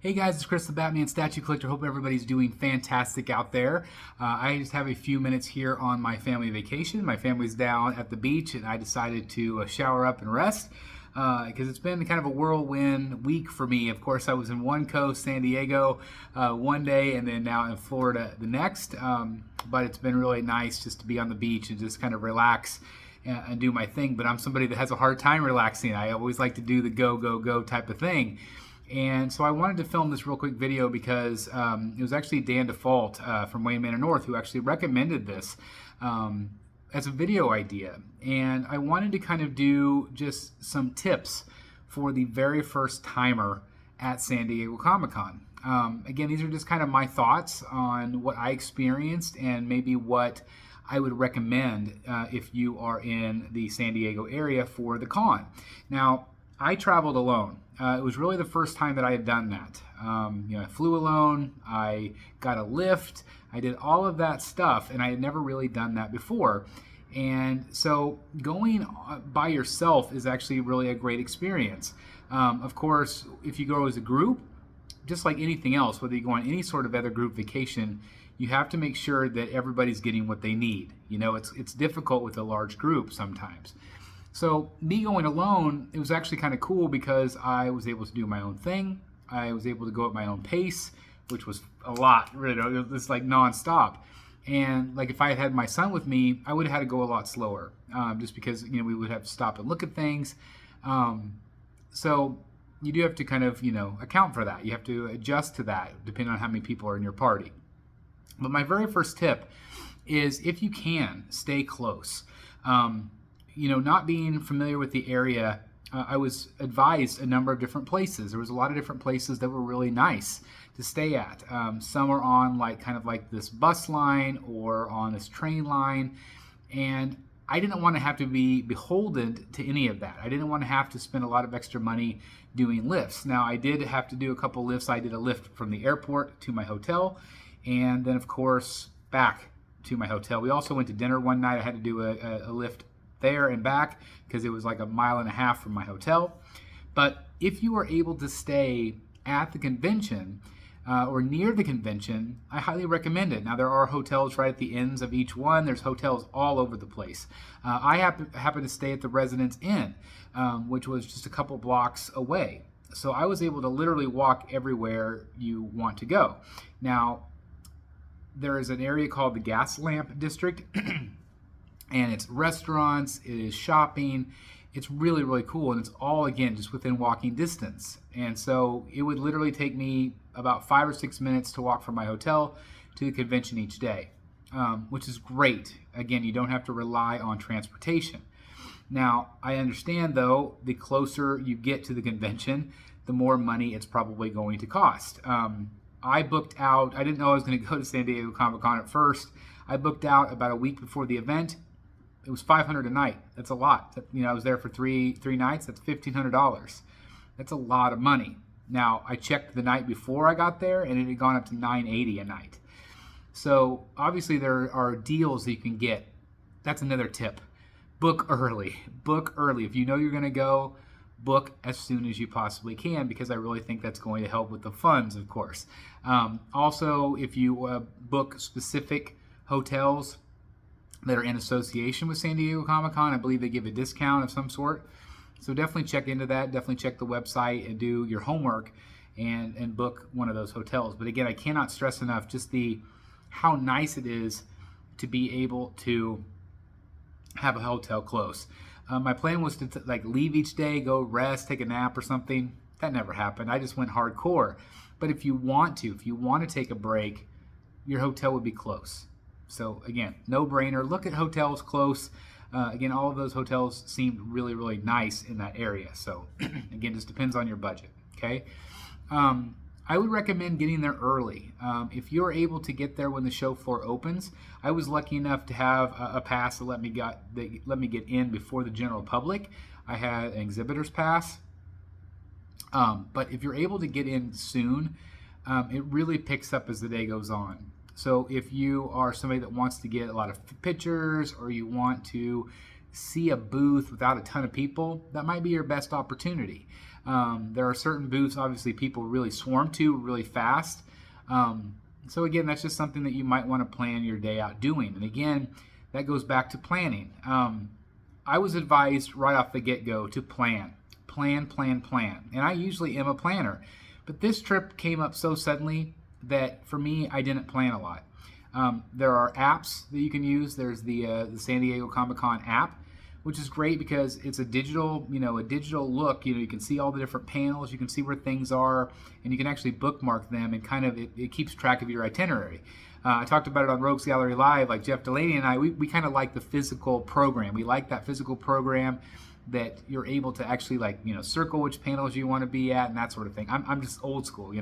Hey guys, it's Chris the Batman Statue Collector. Hope everybody's doing fantastic out there. I just have a few minutes here on my family vacation. My family's down at the beach and I decided to shower up and rest because it's been kind of a whirlwind week for me. Of course, I was in one coast, San Diego, one day, and then now in Florida the next. But it's been really nice just to be on the beach and just kind of relax and do my thing. But I'm somebody that has a hard time relaxing. I always like to do the go, go, go type of thing. And so I wanted to film this real quick video because it was actually Dan Default from Wayne Manor North who actually recommended this as a video idea. And I wanted to kind of do just some tips for the very first timer at San Diego Comic-Con. Again, these are just kind of my thoughts on what I experienced and maybe what I would recommend if you are in the San Diego area for the con. Now, I traveled alone. It was really the first time that I had done that. I flew alone, I got a lift, I did all of that stuff, and I had never really done that before. And so going by yourself is actually really a great experience. Of course, if you go as a group, just like anything else, whether you go on any sort of other group vacation, you have to make sure that everybody's getting what they need. You know, it's difficult with a large group sometimes. So me going alone, it was actually kind of cool because I was able to do my own thing. I was able to go at my own pace, which was a lot, really. It was like nonstop. And like if I had had my son with me, I would have had to go a lot slower, just because we would have to stop and look at things. So you do have to kind of account for that. You have to adjust to that depending on how many people are in your party. But my very first tip is, if you can, stay close. Not being familiar with the area, I was advised a number of different places. There was a lot of different places that were really nice to stay at. Some are on kind of like this bus line or on this train line, and I didn't want to have to be beholden to any of that. I didn't want to have to spend a lot of extra money doing lifts. Now, I did have to do a couple lifts. I did a lift from the airport to my hotel, and then of course back to my hotel. We also went to dinner one night. I had to do a lift there and back because it was like 1.5 miles from my hotel. But if you are able to stay at the convention or near the convention, I highly recommend it. Now, there are hotels right at the ends of each one. There's hotels all over the place. I happened to stay at the Residence Inn, which was just a couple blocks away. So I was able to literally walk everywhere you want to go. Now, there is an area called the Gas Lamp District. And it's restaurants, it is shopping. It's really, really cool. And it's all, again, just within walking distance. And so it would literally take me about 5 or 6 minutes to walk from my hotel to the convention each day, which is great. Again, you don't have to rely on transportation. Now, I understand, though, the closer you get to the convention, the more money it's probably going to cost. I booked out, I didn't know I was going to go to San Diego Comic-Con at first. I booked out about a week before the event. It was $500 a night. That's a lot. I was there for three nights. That's $1,500. That's a lot of money. Now, I checked the night before I got there, and it had gone up to $980 a night. So obviously there are deals that you can get. That's another tip. Book early. Book early. If you know you're going to go, book as soon as you possibly can, because I really think that's going to help with the funds, of course. Also, if you book specific hotels that are in association with San Diego Comic-Con, I believe they give a discount of some sort. So definitely check into that. Definitely check the website and do your homework and book one of those hotels. But again, I cannot stress enough just how nice it is to be able to have a hotel close. My plan was to leave each day, go rest, take a nap or something. That never happened. I just went hardcore. But if you want to take a break, your hotel would be close. So again, no brainer. Look at hotels close. Again, all of those hotels seemed really, really nice in that area. So again, just depends on your budget. Okay. I would recommend getting there early. If you're able to get there when the show floor opens, I was lucky enough to have a pass that let me get in before the general public. I had an exhibitor's pass. But if you're able to get in soon, it really picks up as the day goes on. So if you are somebody that wants to get a lot of pictures, or you want to see a booth without a ton of people, that might be your best opportunity. There are certain booths, obviously, people really swarm to really fast. So again, that's just something that you might want to plan your day out doing. And again, that goes back to planning. I was advised right off the get-go to plan. And I usually am a planner. But this trip came up so suddenly that for me, I didn't plan a lot. There are apps that you can use. There's the San Diego Comic-Con app, which is great because it's a digital look. You can see all the different panels, you can see where things are, and you can actually bookmark them, and kind of it keeps track of your itinerary. I talked about it on Rogues Gallery Live. Like Jeff Delaney and I, we kind of like the physical program. We like that physical program that you're able to actually circle which panels you want to be at and that sort of thing. I'm just old school,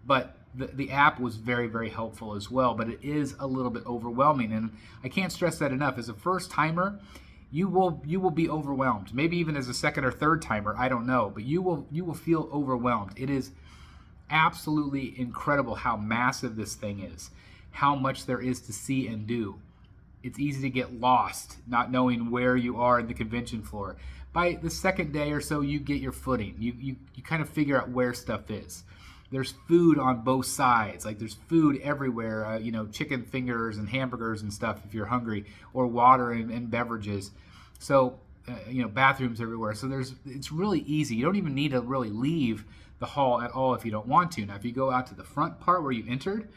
but the app was very, very helpful as well, but it is a little bit overwhelming, and I can't stress that enough. As a first timer, you will be overwhelmed. Maybe even as a second or third timer, I don't know, but you will feel overwhelmed. It is absolutely incredible how massive this thing is, how much there is to see and do. It's easy to get lost not knowing where you are in the convention floor. By the second day or so, you get your footing. You kind of figure out where stuff is. There's food on both sides. Like there's food everywhere, chicken fingers and hamburgers and stuff if you're hungry, or water and beverages. So, bathrooms everywhere. So it's really easy. You don't even need to really leave the hall at all if you don't want to. Now, if you go out to the front part where you entered,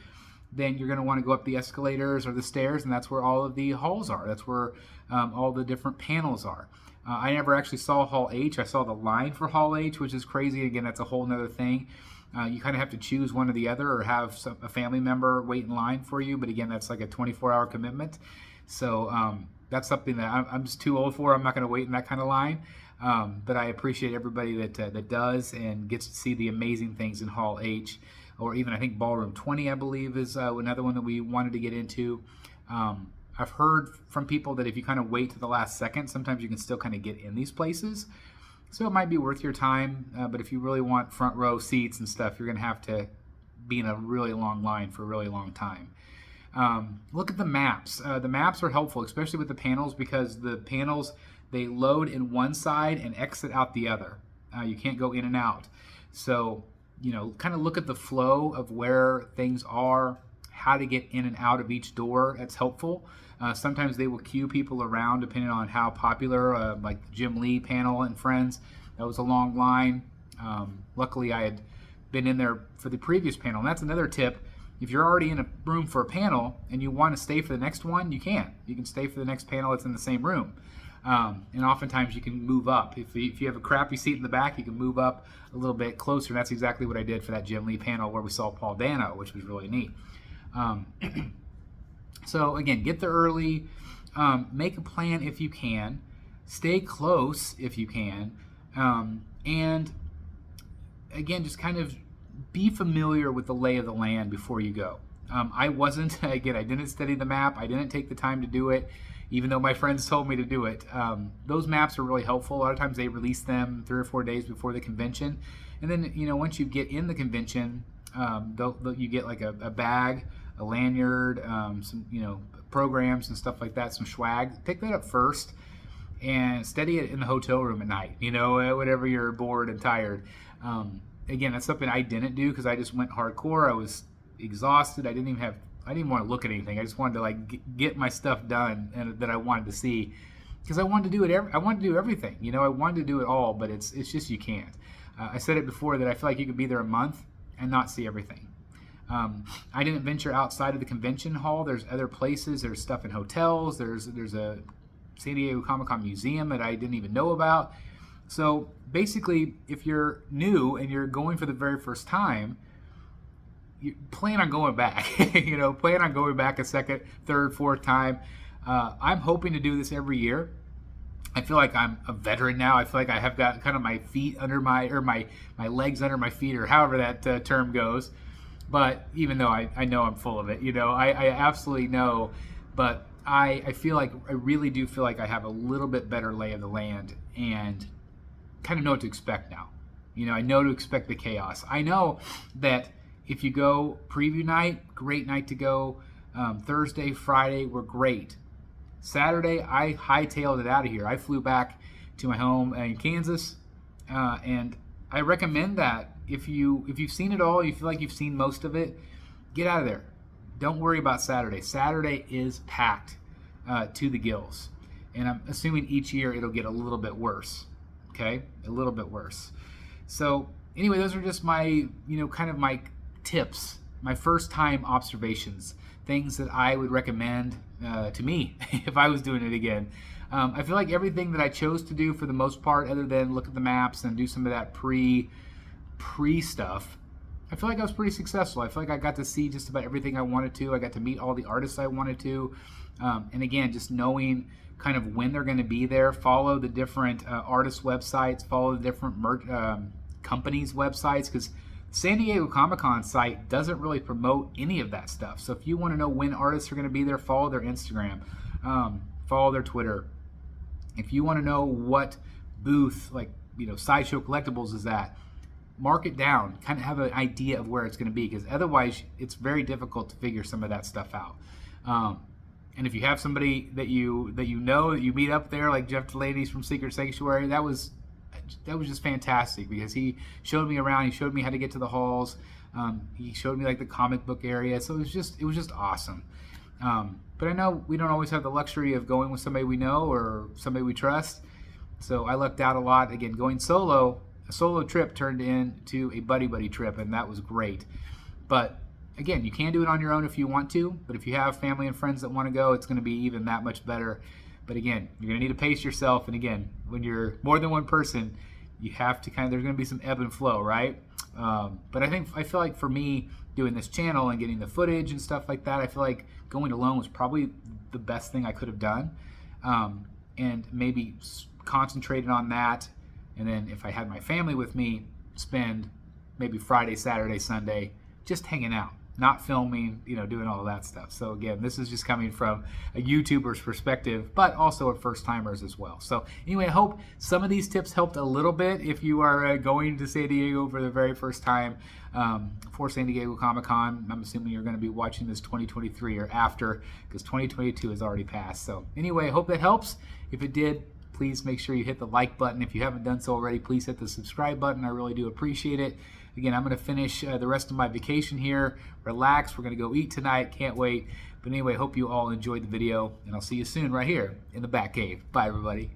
then you're going to want to go up the escalators or the stairs, and that's where all of the halls are. That's where all the different panels are. I never actually saw Hall H. I saw the line for Hall H, which is crazy. Again, that's a whole nother thing. You kind of have to choose one or the other, or have a family member wait in line for you. But again, that's like a 24-hour commitment. So that's something that I'm just too old for. I'm not going to wait in that kind of line. But I appreciate everybody that does and gets to see the amazing things in Hall H, or even I think Ballroom 20, I believe, is another one that we wanted to get into. I've heard from people that if you kind of wait to the last second, sometimes you can still kind of get in these places. So it might be worth your time, but if you really want front row seats and stuff, you're going to have to be in a really long line for a really long time. Look at the maps. The maps are helpful, especially with the panels, because the panels, they load in one side and exit out the other. You can't go in and out. So, kind of look at the flow of where things are, how to get in and out of each door. That's helpful. Sometimes they will queue people around depending on how popular, like the Jim Lee panel and friends. That was a long line. Luckily, I had been in there for the previous panel. And that's another tip. If you're already in a room for a panel and you want to stay for the next one, you can. You can stay for the next panel that's in the same room. And oftentimes you can move up. If you have a crappy seat in the back, you can move up a little bit closer. And that's exactly what I did for that Jim Lee panel where we saw Paul Dano, which was really neat. So again, get there early, make a plan if you can, stay close if you can, and again, just kind of be familiar with the lay of the land before you go. I wasn't, again, I didn't study the map, I didn't take the time to do it, even though my friends told me to do it. Those maps are really helpful. A lot of times they release them 3 or 4 days before the convention, and then, once you get in the convention, you get like a bag, a lanyard, some programs and stuff like that, some swag. Pick that up first and study it in the hotel room at night. Whenever you're bored and tired. Again, that's something I didn't do because I just went hardcore. I was exhausted. I didn't even want to look at anything. I just wanted to get my stuff done and that I wanted to see, because I wanted to do it. I wanted to do everything. I wanted to do it all, but it's just you can't. I said it before that I feel like you could be there a month and not see everything. I didn't venture outside of the convention hall. There's other places. There's stuff in hotels. There's a San Diego Comic-Con museum that I didn't even know about. So basically, if you're new and you're going for the very first time, you plan on going back. Plan on going back a second, third, fourth time. I'm hoping to do this every year. I feel like I'm a veteran now. I feel like I have got kind of my feet under my legs under my feet, or however that term goes. But even though I know I'm full of it, I absolutely know. But I feel like I really do feel like I have a little bit better lay of the land and kind of know what to expect now. I know to expect the chaos. I know that if you go preview night, great night to go. Thursday, Friday were great. Saturday, I hightailed it out of here. I flew back to my home in Kansas, And I recommend that if you've seen it all, you feel like you've seen most of it, get out of there. Don't worry about Saturday. Saturday is packed to the gills, and I'm assuming each year it'll get a little bit worse. Okay, a little bit worse. So anyway, those are just my kind of my tips, my first time observations, things that I would recommend to me if I was doing it again. I feel like everything that I chose to do for the most part, other than look at the maps and do some of that pre stuff, I feel like I was pretty successful. I feel like I got to see just about everything I wanted to. I got to meet all the artists I wanted to. And again, just knowing kind of when they're going to be there, follow the different artist websites, follow the different companies' websites, because San Diego Comic-Con site doesn't really promote any of that stuff. So if you want to know when artists are going to be there, follow their Instagram, follow their Twitter. If you want to know what booth, like Sideshow Collectibles is at, mark it down, kind of have an idea of where it's going to be, because otherwise it's very difficult to figure some of that stuff out. And if you have somebody that you meet up there, like Jeff Delaney's from Secret Sanctuary, that was just fantastic, because he showed me around, he showed me how to get to the halls, he showed me like the comic book area, so it was just awesome. But I know we don't always have the luxury of going with somebody we know or somebody we trust, so I lucked out a lot. Again, going solo, a solo trip turned into a buddy trip, and that was great. But again, you can do it on your own if you want to, but if you have family and friends that want to go, it's going to be even that much better. But again, you're going to need to pace yourself, and again, when you're more than one person, you have to there's going to be some ebb and flow, right? But I feel like for me, doing this channel and getting the footage and stuff like that, I feel like going alone was probably the best thing I could have done, and maybe concentrated on that. And then if I had my family with me, spend maybe Friday, Saturday, Sunday just hanging out, not filming, doing all of that stuff. So again, this is just coming from a YouTuber's perspective, but also a first-timers as well. So anyway, I hope some of these tips helped a little bit if you are going to San Diego for the very first time for San Diego Comic-Con. I'm assuming you're going to be watching this 2023 or after, because 2022 has already passed. So anyway, I hope that helps. If it did, please make sure you hit the like button. If you haven't done so already, please hit the subscribe button. I really do appreciate it. Again, I'm going to finish the rest of my vacation here, relax. We're going to go eat tonight. Can't wait. But anyway, hope you all enjoyed the video, and I'll see you soon right here in the Bat Cave. Bye, everybody.